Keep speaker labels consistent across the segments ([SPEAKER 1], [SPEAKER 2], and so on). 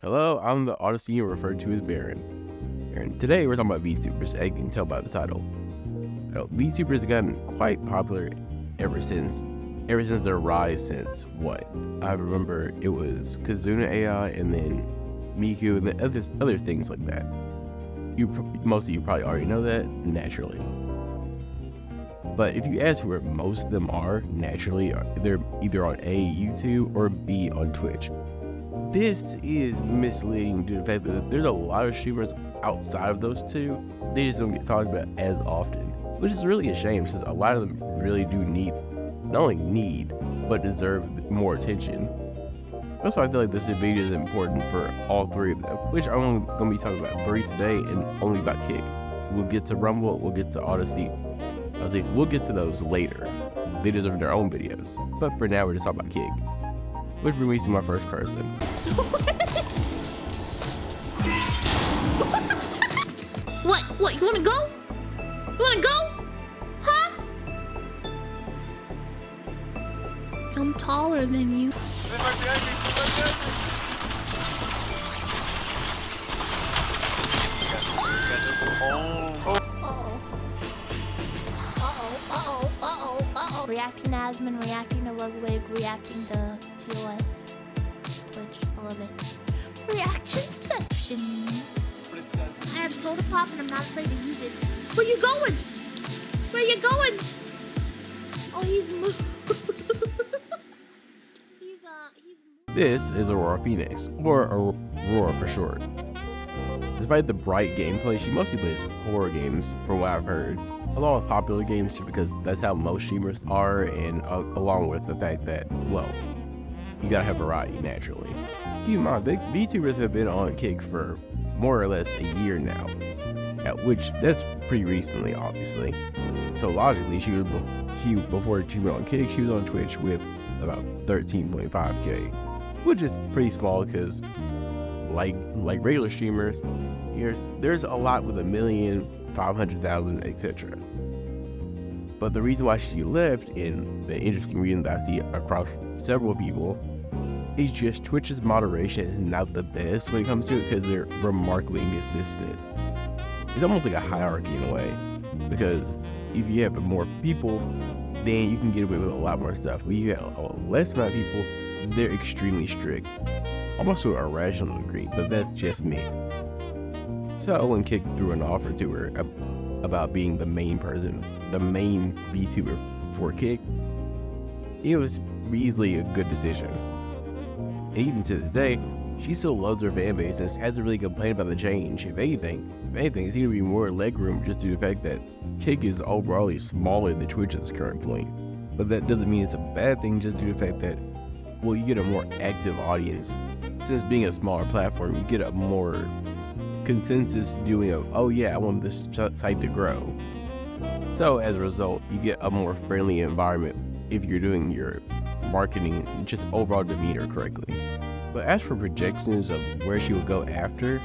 [SPEAKER 1] Hello, I'm the Odyssey referred to as Baron. And today we're talking about VTubers, as you can tell by the title. VTubers have gotten quite popular ever since their rise since what? I remember it was Kazuna AI and then Miku and then other things like that. Most of you probably already know that, naturally. But if you ask where most of them are, naturally, they're either on A, YouTube, or B, on Twitch. This is misleading due to the fact that there's a lot of streamers outside of those two. They just don't get talked about as often, which is really a shame since a lot of them really do not only need, but deserve more attention. That's why I feel like this video is important for all three of them, which I'm only going to be talking about 3 today and only about Kick. We'll get to Rumble, we'll get to Odyssey. We'll get to those later. They deserve their own videos. But for now, we're just talking about Kick. Which brings me to my first person.
[SPEAKER 2] What? You wanna go? You wanna go? Huh? I'm taller than you. Uh-oh. Reacting to Asmon, reacting to Ludwig, reacting to TOS. Twitch, I love it. Reactionception. I have soda pop and I'm not afraid to use it. Where you going? Where you going? Oh, he's moved. he's
[SPEAKER 1] This is auroraPhoenyx, or Aurora for short. Despite the bright gameplay, she mostly plays horror games, from what I've heard, along with popular games just because that's how most streamers are, and along with the fact that, well, you gotta have variety naturally. Keep in mind, VTubers have been on Kick for more or less a year now, which that's pretty recently, obviously. So logically, before she went on Kick, she was on Twitch with about 13.5k, which is pretty small because, like regular streamers, there's a lot with 1,500,000, etc. But the reason why she left, and the interesting reason that I see across several people, is just Twitch's moderation is not the best when it comes to it because they're remarkably inconsistent. It's almost like a hierarchy in a way, because if you have more people, then you can get away with a lot more stuff. When you have a less amount of people, they're extremely strict, almost to an irrational degree, but that's just me. So when Kick threw an offer to her about being the main VTuber for Kick, it was easily a good decision. And even to this day, she still loves her fan base and hasn't really complained about the change. If anything, it seems to be more legroom just due to the fact that Kick is overall smaller than Twitch at this current point. But that doesn't mean it's a bad thing just due to the fact that, well, you get a more active audience. Since being a smaller platform, you get a more consensus doing of, oh yeah, I want this site to grow. So as a result, you get a more friendly environment if you're doing your marketing, just overall demeanor correctly. But as for projections of where she will go after,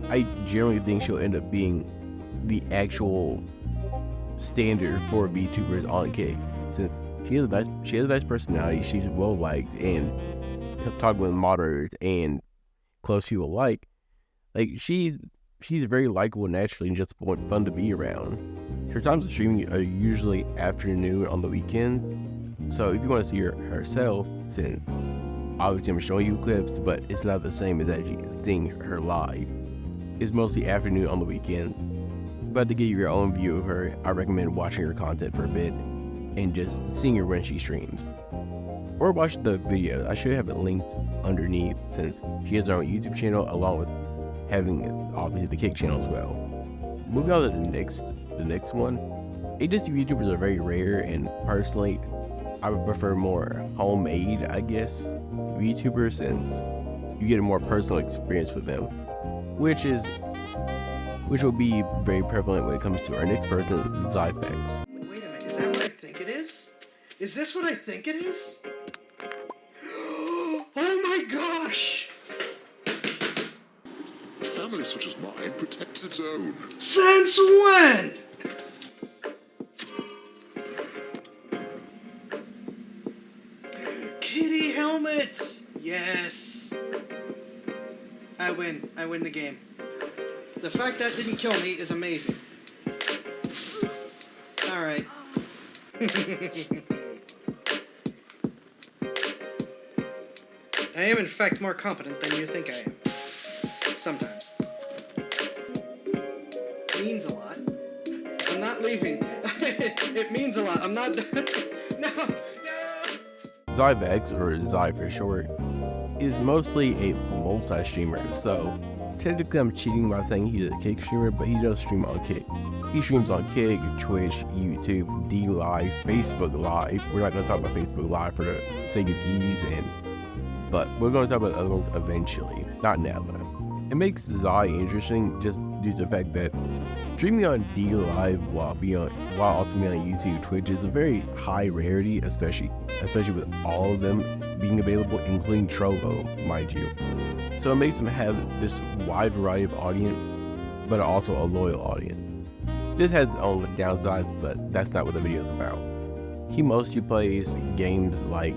[SPEAKER 1] I generally think she'll end up being the actual standard for VTubers on Kick, since she has a nice personality, she's well liked, and talking with moderators and close people alike, she's very likable naturally and just fun to be around. Her times of streaming are usually afternoon on the weekends, so if you want to see her herself, since obviously I'm showing you clips, but it's not the same as actually seeing her live. It's mostly afternoon on the weekends. But to get your own view of her, I recommend watching her content for a bit and just seeing her when she streams. Or watch the video. I should have it linked underneath since she has her own YouTube channel along with having obviously the Kick channel as well. Moving on to the next one. Agency VTubers are very rare, and personally, I would prefer more homemade, I guess, VTubers, since you get a more personal experience with them, which will be very prevalent when it comes to our next person, Xaifax.
[SPEAKER 3] Wait a minute, is that what I think it is? Is this what I think it is? Oh my gosh!
[SPEAKER 4] A family such as mine protects its own.
[SPEAKER 3] Since when? Kitty helmets! Yes! I win. I win the game. The fact that didn't kill me is amazing. Alright. I am in fact more competent than you think I am. Sometimes. Means a lot. I'm not leaving. It means a lot. I'm not... No!
[SPEAKER 1] Xaifax, or Xai for short, is mostly a multi-streamer, so technically I'm cheating by saying he's a Kick streamer, but he does stream on Kick. He streams on Kick, Twitch, YouTube, D Live, Facebook Live. We're not going to talk about Facebook Live for the sake of ease, but we're going to talk about other ones eventually, not now though. It makes Xai interesting just due to the fact that streaming on D Live while also being on YouTube, Twitch is a very high rarity, especially with all of them being available, including Trovo, mind you. So it makes him have this wide variety of audience, but also a loyal audience. This has its own downsides, but that's not what the video is about. He mostly plays games like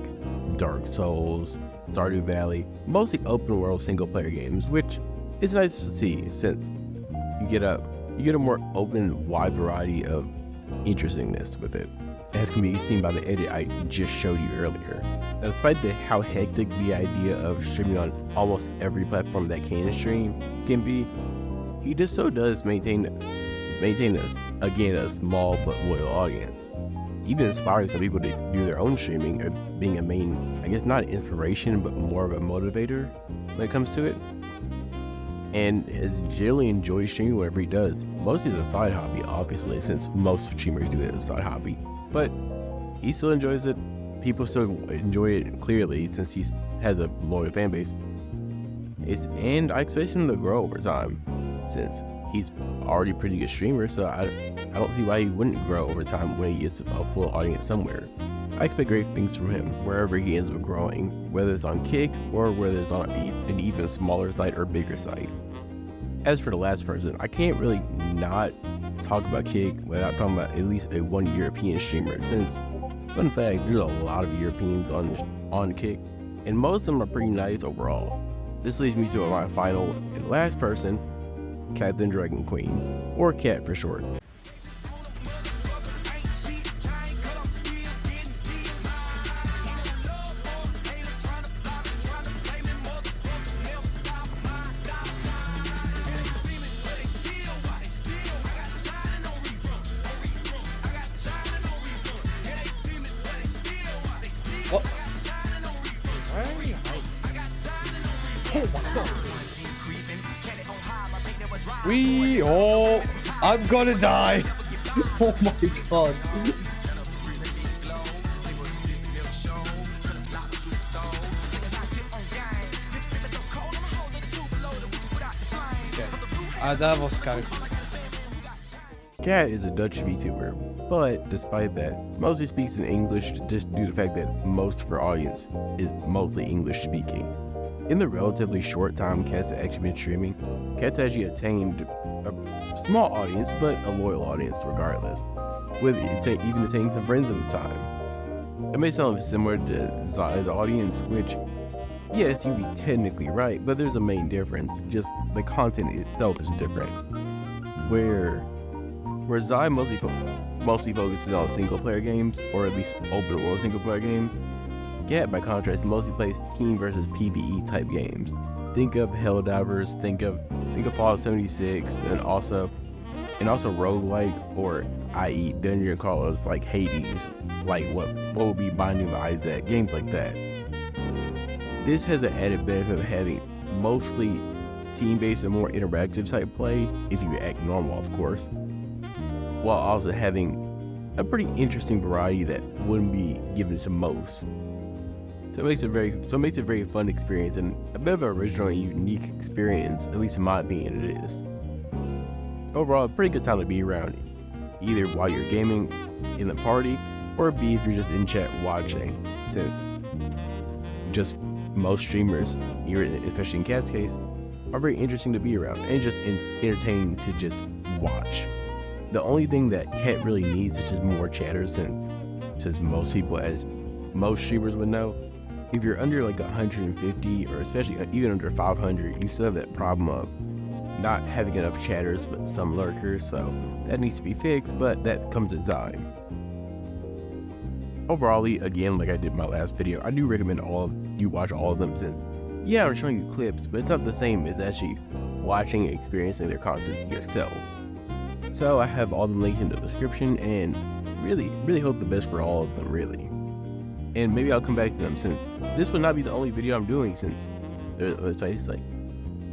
[SPEAKER 1] Dark Souls, Stardew Valley, mostly open world single player games, which is nice to see since you get a more open, wide variety of interestingness with it, as can be seen by the edit I just showed you earlier. Now, despite how hectic the idea of streaming on almost every platform that can stream can be, he does maintain a small but loyal audience, even inspiring some people to do their own streaming, or being a main, I guess not inspiration, but more of a motivator when it comes to it. And has generally enjoyed streaming whatever he does, mostly as a side hobby, obviously, since most streamers do it as a side hobby. But he still enjoys it. People still enjoy it clearly, since he has a loyal fan base. And I expect him to grow over time, since he's already a pretty good streamer. So I don't see why he wouldn't grow over time when he gets a full audience somewhere. I expect great things from him wherever he ends up growing, whether it's on Kick or whether it's on an even smaller site or bigger site. As for the last person, I can't really not talk about Kick without talking about at least one European streamer, since, fun fact, there's a lot of Europeans on Kick, and most of them are pretty nice overall. This leads me to my final and last person, Cat the Dragon Queen, or Cat for short.
[SPEAKER 5] What? Why are we hiding? I'm gonna die. Oh my god. Okay. That was kind of...
[SPEAKER 1] Cat is a Dutch VTuber, but despite that, mostly speaks in English just due to the fact that most of her audience is mostly English speaking. In the relatively short time Cat's actually been streaming, Cat's actually attained a small audience, but a loyal audience regardless, with even attaining some friends at the time. It may sound similar to Xai's audience, which, yes, you'd be technically right, but there's a main difference. Just the content itself is different. Where Xai mostly focuses on single player games, or at least open world single player games, Cat, by contrast, mostly plays team versus PvE type games. Think of Helldivers, think of Fallout 76, and also roguelike, or i.e. dungeon crawlers like Hades, like what would be Binding of Isaac, games like that. This has an added benefit of having mostly team-based and more interactive type play, if you act normal of course, while also having a pretty interesting variety that wouldn't be given to most. So it makes it a very fun experience, and a bit of an original and unique experience, at least in my opinion it is. Overall, a pretty good time to be around, either while you're gaming in the party, or B if you're just in chat watching, since just most streamers, especially in Cat's case, are very interesting to be around, and just entertaining to just watch. The only thing that Cat really needs is just more chatters, since most people, as most streamers would know, if you're under like 150, or especially even under 500, you still have that problem of not having enough chatters but some lurkers, so that needs to be fixed, but that comes in time. Overall, again, like I did in my last video, I do recommend you watch all of them, since yeah, I'm showing you clips, but it's not the same as actually watching and experiencing their content yourself. So I have all the links in the description, and really hope the best for all of them, really. And maybe I'll come back to them, since this will not be the only video I'm doing, since it's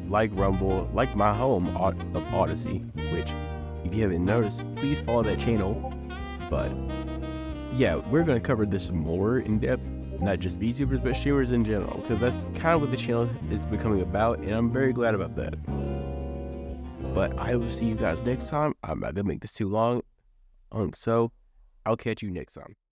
[SPEAKER 1] like Rumble, like my home of Odyssey, which if you haven't noticed, please follow that channel. But yeah, we're going to cover this more in depth, not just VTubers, but streamers in general, because that's kind of what the channel is becoming about, and I'm very glad about that. But I will see you guys next time. I'm not going to make this too long, so I'll catch you next time.